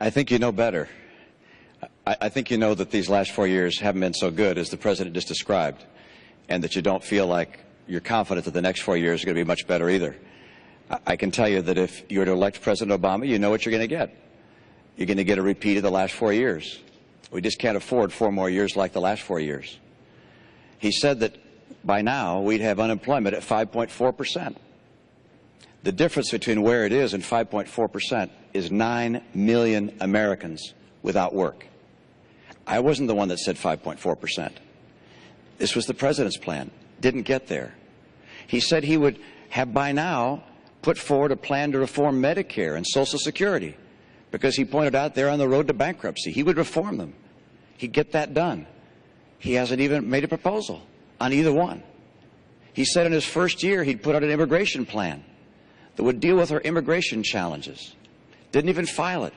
I think you know better. I think you know that these last 4 years haven't been so good as the President just described, and that you don't feel like you're confident that the next 4 years are going to be much better either. I can tell you that if you were to elect President Obama, you know what you're going to get. You're going to get a repeat of the last 4 years. We just can't afford 4 more years like the last 4 years. He said that by now we'd have unemployment at 5.4%. The difference between where it is and 5.4% is 9 million Americans without work. I wasn't the one that said 5.4%. This was the President's plan. Didn't get there. He said he would have by now put forward a plan to reform Medicare and Social Security, because he pointed out they're on the road to bankruptcy. He would reform them. He'd get that done. He hasn't even made a proposal on either one. He said in his first year he'd put out an immigration plan that would deal with our immigration challenges. Didn't even file it.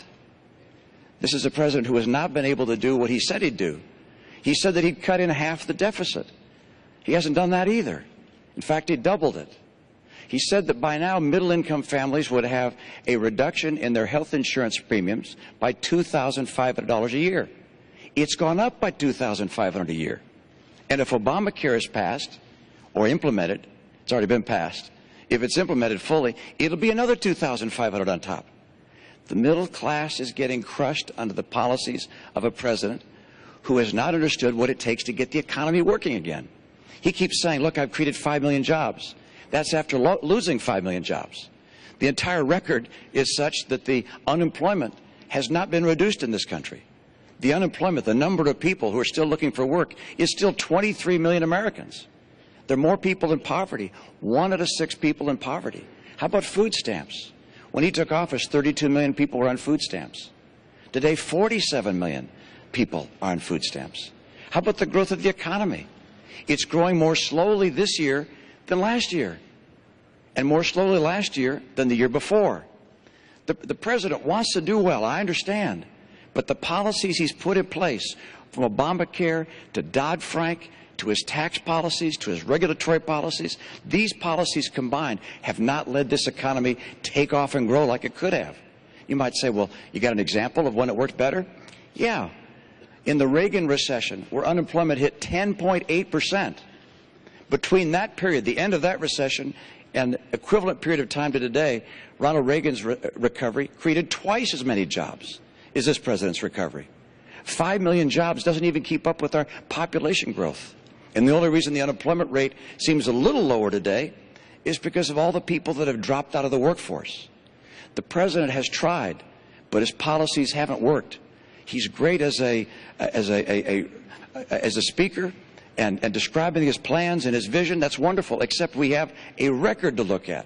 This is a president who has not been able to do what he said he'd do. He said that he'd cut in half the deficit. He hasn't done that either. In fact, he doubled it. He said that by now middle-income families would have a reduction in their health insurance premiums by $2,500 a year. It's gone up by $2,500 a year. And if Obamacare is passed or implemented, it's already been passed, if it's implemented fully, it'll be another $2,500 on top. The middle class is getting crushed under the policies of a president who has not understood what it takes to get the economy working again. He keeps saying, look, I've created 5 million jobs. That's after losing 5 million jobs. The entire record is such that the unemployment has not been reduced in this country. The unemployment, the number of people who are still looking for work, is still 23 million Americans. There are more people in poverty. 1 out of 6 people in poverty. How about food stamps? When he took office, 32 million people were on food stamps. Today, 47 million people are on food stamps. How about the growth of the economy? It's growing more slowly this year than last year, and more slowly last year than the year before. The president wants to do well, I understand, but the policies he's put in place, from Obamacare to Dodd-Frank, to his tax policies, to his regulatory policies, these policies combined have not led this economy take off and grow like it could have. You might say, well, you got an example of when it worked better? Yeah. In the Reagan recession, where unemployment hit 10.8%, between that period, the end of that recession, and equivalent period of time to today, Ronald Reagan's recovery created twice as many jobs as this president's recovery. 5 million jobs doesn't even keep up with our population growth. And the only reason the unemployment rate seems a little lower today is because of all the people that have dropped out of the workforce. The president has tried, but his policies haven't worked. He's great as a speaker and describing his plans and his vision. That's wonderful, except we have a record to look at.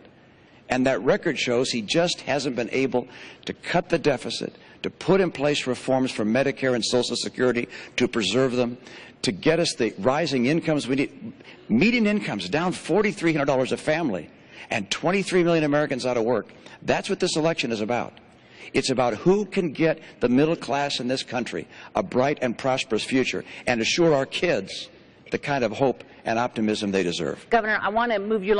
And that record shows he just hasn't been able to cut the deficit, to put in place reforms for Medicare and Social Security, to preserve them, to get us the rising incomes we need. Median incomes down $4,300 a family, and 23 million Americans out of work. That's what this election is about. It's about who can get the middle class in this country a bright and prosperous future and assure our kids the kind of hope and optimism they deserve. Governor, I want to move you along.